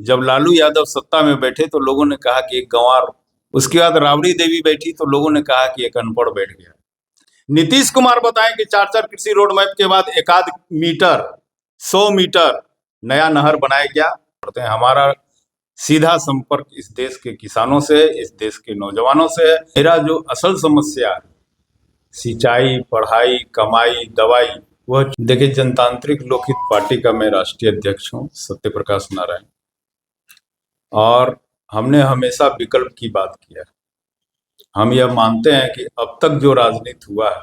जब लालू यादव सत्ता में बैठे तो लोगों ने कहा कि एक गंवार, उसके बाद राबड़ी देवी बैठी तो लोगों ने कहा कि एक अनपढ़ बैठ गया। नीतीश कुमार बताएं कि 4-4 कृषि रोड मैप के बाद एकाध मीटर 100 मीटर नया नहर बनाया गया। करते हैं हमारा सीधा संपर्क इस देश के किसानों से है, इस देश के नौजवानों से है। मेरा जो असल समस्या है सिंचाई, पढ़ाई, कमाई, दवाई, वह देखिए जनतांत्रिक लोकहित पार्टी का मैं राष्ट्रीय अध्यक्ष हूँ सत्य प्रकाश नारायण, और हमने हमेशा विकल्प की बात किया है। हम यह मानते हैं कि अब तक जो राजनीति हुआ है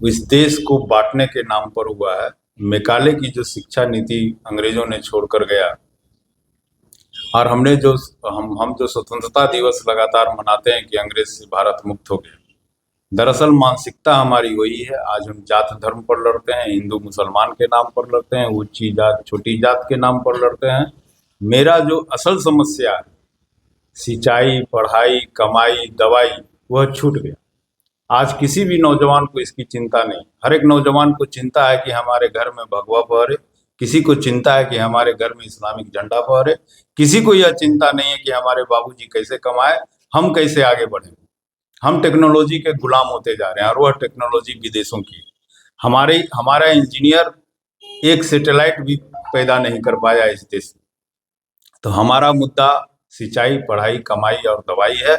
वो इस देश को बांटने के नाम पर हुआ है। मैकाले की जो शिक्षा नीति अंग्रेजों ने छोड़कर गया, और हमने जो हम जो स्वतंत्रता दिवस लगातार मनाते हैं कि अंग्रेज से भारत मुक्त हो गया, दरअसल मानसिकता हमारी वही है। आज हम जात धर्म पर लड़ते हैं, हिंदू मुसलमान के नाम पर लड़ते हैं, ऊंची जात छोटी जात के नाम पर लड़ते हैं। मेरा जो असल समस्या है सिंचाई, पढ़ाई, कमाई, दवाई, वह छूट गया। आज किसी भी नौजवान को इसकी चिंता नहीं। हर एक नौजवान को चिंता है कि हमारे घर में भगवा फहरे, किसी को चिंता है कि हमारे घर में इस्लामिक झंडा फहरे, किसी को यह चिंता नहीं है कि हमारे बाबूजी कैसे कमाए, हम कैसे आगे बढ़े। हम टेक्नोलॉजी के गुलाम होते जा रहे हैं, और वह टेक्नोलॉजी विदेशों की। हमारा इंजीनियर एक सैटेलाइट भी पैदा नहीं कर पाया इस देश में। तो हमारा मुद्दा सिंचाई, पढ़ाई, कमाई और दवाई है,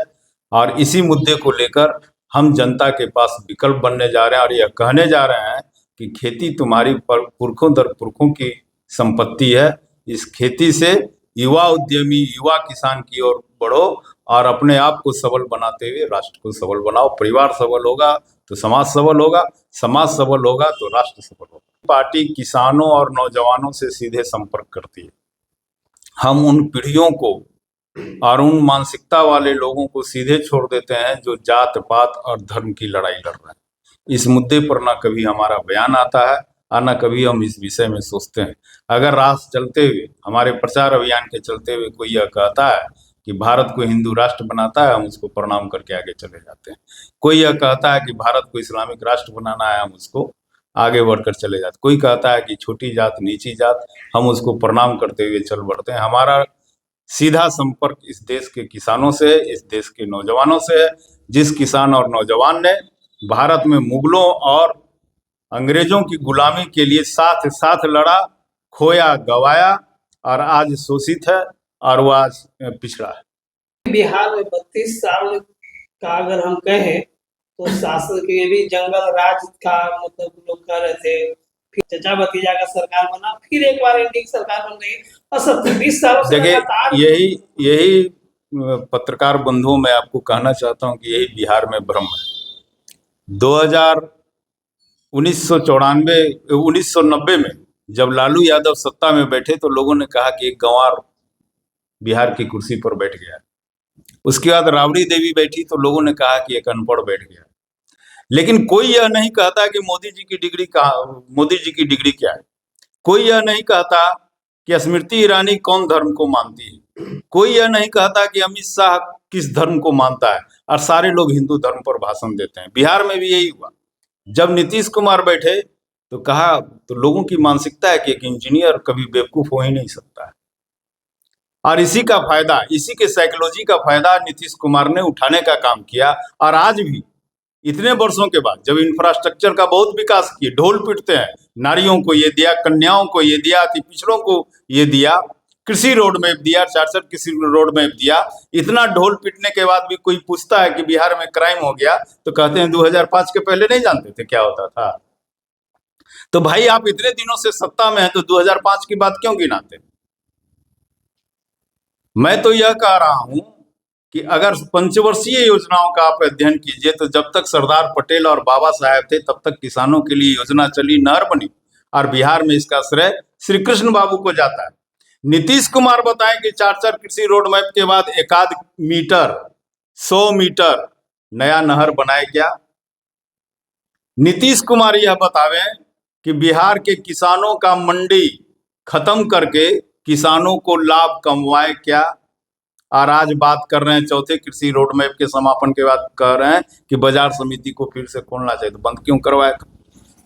और इसी मुद्दे को लेकर हम जनता के पास विकल्प बनने जा रहे हैं, और यह कहने जा रहे हैं कि खेती तुम्हारी पुरखों दर पुरखों की संपत्ति है। इस खेती से युवा उद्यमी, युवा किसान की ओर बढ़ो, और अपने आप को सबल बनाते हुए राष्ट्र को सबल बनाओ। परिवार सबल होगा तो समाज सबल होगा, समाज सबल होगा तो राष्ट्र सबल होगा। पार्टी किसानों और नौजवानों से सीधे संपर्क करती है। हम उन पीढ़ियों को और उन मानसिकता वाले लोगों को सीधे छोड़ देते हैं जो जात पात और धर्म की लड़ाई लड़ रहे हैं। इस मुद्दे पर ना कभी हमारा बयान आता है और ना कभी हम इस विषय में सोचते हैं। अगर राष्ट्र चलते हुए, हमारे प्रचार अभियान के चलते हुए कोई यह कहता है कि भारत को हिंदू राष्ट्र बनाता है, हम उसको प्रणाम करके आगे चले जाते हैं। कोई यह कहता है कि भारत को इस्लामिक राष्ट्र बनाना है, हम उसको आगे बढ़कर चले जाते। कोई कहता है कि छोटी जात नीची जात, हम उसको प्रणाम करते हुए चल बढ़ते हैं। हमारा सीधा संपर्क इस देश के किसानों से है, इस देश के नौजवानों से है। जिस किसान और नौजवान ने भारत में मुगलों और अंग्रेजों की गुलामी के लिए साथ साथ लड़ा, खोया, गवाया, और आज शोषित है और वह आज पिछड़ा है। बिहार में 32 साल का अगर हम कहें तो शासन के भी जंगल राज का मतलब लोग कह रहे थे। फिर चचा भतीजा का सरकार बना, फिर एक बार एनडीए की सरकार बन गई, और 20 सालों से लगातार यही पत्रकार बंधुओं मैं आपको कहना चाहता हूं कि यही बिहार में भ्रम है। 1990 में जब लालू यादव सत्ता में बैठे तो लोगों ने कहा कि एक गंवार बिहार की कुर्सी पर बैठ गया। उसके बाद राबड़ी देवी बैठी तो लोगों ने कहा कि एक अनपढ़ बैठ गया। लेकिन कोई यह नहीं कहता कि मोदी जी की डिग्री क्या है। कोई यह नहीं कहता कि स्मृति ईरानी कौन धर्म को मानती है। कोई यह नहीं कहता कि अमित शाह किस धर्म को मानता है, और सारे लोग हिंदू धर्म पर भाषण देते हैं। बिहार में भी यही हुआ। जब नीतीश कुमार बैठे तो कहा, तो लोगों की मानसिकता है कि एक इंजीनियर कभी बेवकूफ हो ही नहीं सकता है, और इसी का फायदा, इसी के साइकोलॉजी का फायदा नीतीश कुमार ने उठाने का काम किया। और आज भी इतने वर्षों के बाद जब इंफ्रास्ट्रक्चर का बहुत विकास किए, ढोल पीटते हैं, नारियों को ये दिया, कन्याओं को ये दिया, अति पिछड़ों को ये दिया, कृषि रोड मैप दिया, 4 कृषि रोड मैप दिया। इतना ढोल पीटने के बाद भी कोई पूछता है कि बिहार में क्राइम हो गया, तो कहते हैं 2005 के पहले नहीं जानते थे क्या होता था। तो भाई आप इतने दिनों से सत्ता में हैं तो 2005 की बात क्यों गिनाते? मैं तो यह कह रहा हूं कि अगर पंचवर्षीय योजनाओं का आप अध्ययन कीजिए तो जब तक सरदार पटेल और बाबा साहेब थे तब तक किसानों के लिए योजना चली, नहर बनी, और बिहार में इसका श्रेय श्री कृष्ण बाबू को जाता है। नीतीश कुमार बताएं कि 4-4 कृषि रोड मैप के बाद एकाध मीटर 100 मीटर नया नहर बनाया गया। नीतीश कुमार यह बतावें कि बिहार के किसानों का मंडी खत्म करके किसानों को लाभ कमवाए क्या। और आज बात कर रहे हैं चौथे कृषि रोड मैप के समापन के बाद कह रहे हैं कि बाजार समिति को फिर से खोलना चाहिए, तो बंद क्यों करवाया?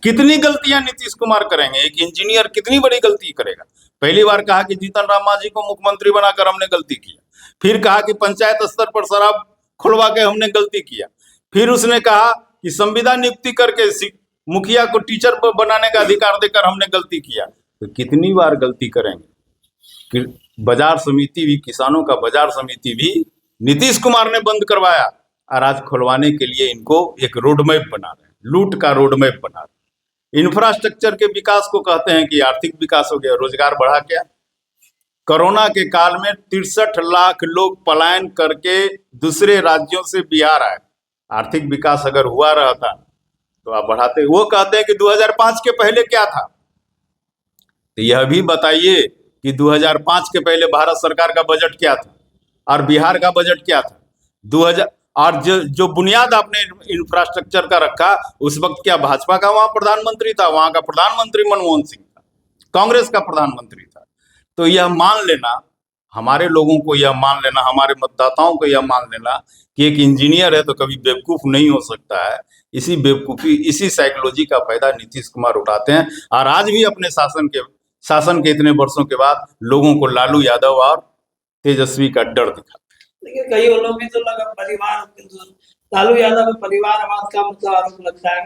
कितनी गलतियां नीतीश कुमार करेंगे? एक इंजीनियर कितनी बड़ी गलती करेगा? पहली बार कहा कि जीतन राम मांझी को मुख्यमंत्री बनाकर हमने गलती किया, फिर कहा कि पंचायत स्तर पर शराब खुलवा के हमने गलती किया, फिर उसने कहा कि संविदा नियुक्ति करके मुखिया को टीचर बनाने का अधिकार देकर हमने गलती किया। तो कितनी बार गलती करेंगे? बाजार समिति भी, किसानों का बाजार समिति भी नीतीश कुमार ने बंद करवाया और आज खुलवाने के लिए इनको एक रोड मैप बना रहे हैं, लूट का रोड मैप बना रहे हैं। इंफ्रास्ट्रक्चर के विकास को कहते हैं कि आर्थिक विकास हो गया, रोजगार बढ़ा क्या? कोरोना के काल में 63 लाख लोग पलायन करके दूसरे राज्यों से बिहार आए। आर्थिक विकास अगर हुआ रहता तो आप बढ़ाते। वो कहते हैं कि 2005 के पहले क्या था, तो यह भी बताइए कि 2005 के पहले भारत सरकार का बजट क्या था और बिहार का बजट क्या था। 2000 और जो बुनियाद आपने इंफ्रास्ट्रक्चर का रखा, उस वक्त क्या भाजपा का वहां प्रधानमंत्री था? वहां का प्रधानमंत्री मनमोहन सिंह था, कांग्रेस का प्रधानमंत्री था। तो यह मान लेना, हमारे लोगों को यह मान लेना, हमारे मतदाताओं को यह मान लेना कि एक इंजीनियर है तो कभी बेवकूफ नहीं हो सकता है। इसी बेवकूफी, इसी साइकोलॉजी का फायदा नीतीश कुमार उठाते हैं और आज भी अपने शासन के इतने वर्षों के बाद लोगों को लालू यादव और तेजस्वी का डर दिखाते हैं। लेकिन कई लोग भी तो लगा लालू यादव में परिवारवाद का मतलब आरोप लगता है,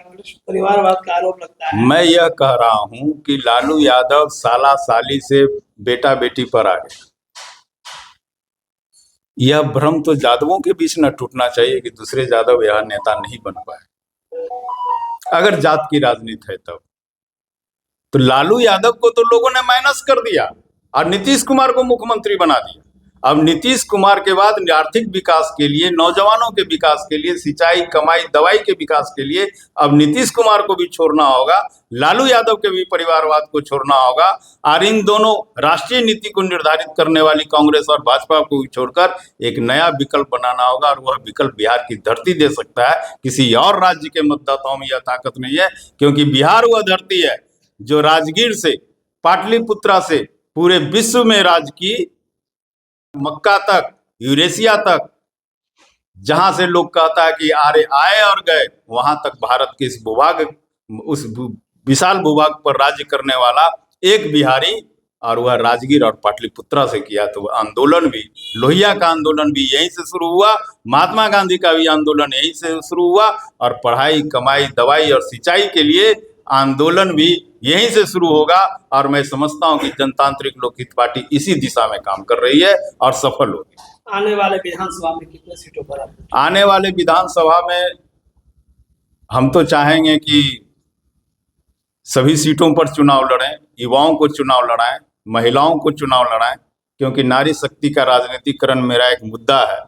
परिवारवाद का आरोप लगता है। मैं यह कह रहा हूं कि लालू यादव साला साली से बेटा बेटी पर आ गए। यह भ्रम तो यादवों के बीच न टूटना चाहिए कि दूसरे यादव यह नेता नहीं बन पाए। अगर जात की राजनीति है तब तो लालू यादव को तो लोगों ने माइनस कर दिया और नीतीश कुमार को मुख्यमंत्री बना दिया। अब नीतीश कुमार के बाद आर्थिक विकास के लिए, नौजवानों के विकास के लिए, सिंचाई, कमाई, दवाई के विकास के लिए अब नीतीश कुमार को भी छोड़ना होगा, लालू यादव के भी परिवारवाद को छोड़ना होगा और इन दोनों राष्ट्रीय नीति को निर्धारित करने वाली कांग्रेस और भाजपा को भी छोड़कर एक नया विकल्प बनाना होगा। और वह विकल्प बिहार की धरती दे सकता है, किसी और राज्य के मतदाताओं में यह ताकत नहीं है। क्योंकि बिहार वह धरती है जो राजगीर से, पाटलिपुत्रा से पूरे विश्व में राज की, मक्का तक, यूरेशिया तक, जहां से लोग कहता है कि आरे आए और गए, वहां तक भारत के इस भूभाग, उस विशाल भूभाग पर राज्य करने वाला एक बिहारी, और वह राजगीर और पाटलिपुत्रा से किया। तो आंदोलन भी, लोहिया का आंदोलन भी यहीं से शुरू हुआ, महात्मा गांधी का भी आंदोलन यहीं से शुरू हुआ और पढ़ाई, कमाई, दवाई और सिंचाई के लिए आंदोलन भी यहीं से शुरू होगा। और मैं समझता हूं कि जनतांत्रिक लोकहित पार्टी इसी दिशा में काम कर रही है और सफल होगी। आने वाले विधानसभा में कितने सीटों पर आने वाले विधानसभा में हम तो चाहेंगे कि सभी सीटों पर चुनाव लड़ें, युवाओं को चुनाव लड़ाएं, महिलाओं को चुनाव लड़ाएं, क्योंकि नारी शक्ति का राजनीतिकरण मेरा एक मुद्दा है।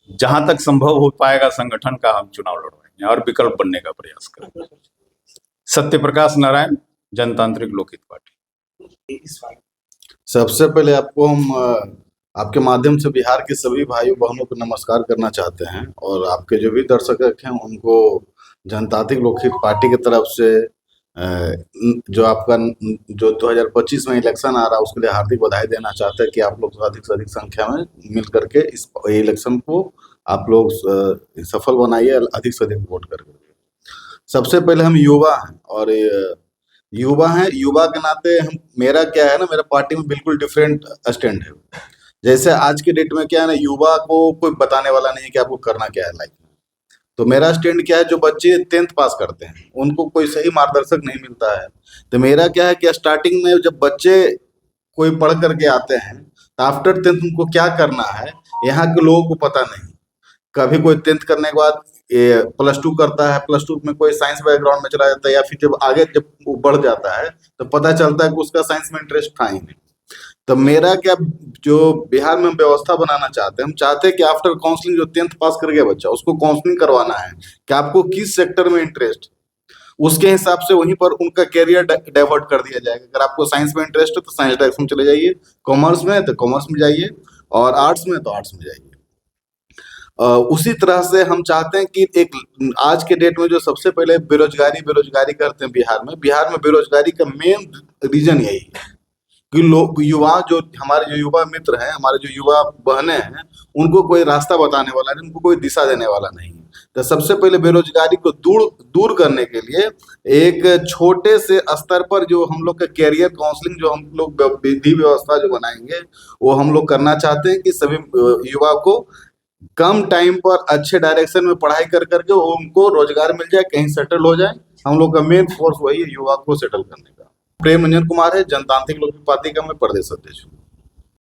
जहां तक संभव हो पाएगा संगठन का हम चुनाव लड़वाएंगे और विकल्प बनने का प्रयास करेंगे। सत्य प्रकाश नारायण, जनतांत्रिक लोकहित पार्टी। सबसे पहले आपको हम आपके माध्यम से बिहार के सभी भाइयों बहनों को नमस्कार करना चाहते हैं और आपके जो भी दर्शक हैं उनको जनतांत्रिक लोकहित पार्टी की तरफ से जो आपका जो 2025 में इलेक्शन आ रहा है उसके लिए हार्दिक बधाई देना चाहते हैं कि आप लोग अधिक से अधिक संख्या में मिल करके इस इलेक्शन को आप लोग सफल बनाइए, अधिक से अधिक वोट करके। सबसे पहले हम युवा हैं और युवा के नाते हम, मेरा क्या है ना, मेरा पार्टी में बिल्कुल डिफरेंट स्टैंड है। जैसे आज के डेट में क्या है ना, युवा को कोई बताने वाला नहीं है कि आपको करना क्या है लाइफ में। तो मेरा स्टैंड क्या है, जो बच्चे 10th पास करते हैं उनको कोई सही मार्गदर्शक नहीं मिलता है। तो मेरा क्या है कि स्टार्टिंग में जब बच्चे कोई पढ़ करके आते हैं तो आफ्टर 10th उनको क्या करना है यहाँ के लोगों को पता नहीं। कभी कोई 10th करने के बाद +2 करता है, +2 में कोई साइंस बैकग्राउंड में चला जाता है, या फिर जब आगे जब वो बढ़ जाता है तो पता चलता है कि उसका साइंस में इंटरेस्ट था ही नहीं। तो मेरा क्या, जो बिहार में व्यवस्था बनाना चाहते हैं, हम चाहते हैं कि आफ्टर काउंसलिंग जो 10th पास कर गया बच्चा, उसको काउंसलिंग करवाना है कि आपको किस सेक्टर में इंटरेस्ट, उसके हिसाब से वहीं पर उनका कैरियर डाइवर्ट कर दिया जाएगा। अगर आपको साइंस में इंटरेस्ट है तो साइंस डायरेक्शन में चले जाइए, कॉमर्स में है तो कॉमर्स में जाइए, और आर्ट्स में तो आर्ट्स में जाइए। उसी तरह से हम चाहते हैं कि एक आज के डेट में जो सबसे पहले बेरोजगारी करते हैं बिहार में बेरोजगारी का मेन रीजन यही है कि लोग, युवा, जो हमारे जो युवा मित्र हैं, हमारे जो युवा बहनें हैं, उनको कोई रास्ता बताने वाला नहीं, उनको कोई दिशा देने वाला नहीं है। तो सबसे पहले बेरोजगारी को दूर दूर करने के लिए एक छोटे से स्तर पर जो हम लोग का कैरियर काउंसलिंग जो हम लोग विधि व्यवस्था जो बनाएंगे वो हम लोग करना चाहते हैं कि सभी युवा को कम टाइम पर अच्छे डायरेक्शन में पढ़ाई कर करके उनको रोजगार मिल जाए, कहीं सेटल हो जाए। हम लोग का मेन फोर्स वही है युवा को सेटल करने का। प्रेम रंजन कुमार है, जनतांत्रिक लोक पार्टी का मैं प्रदेश अध्यक्ष हूँ।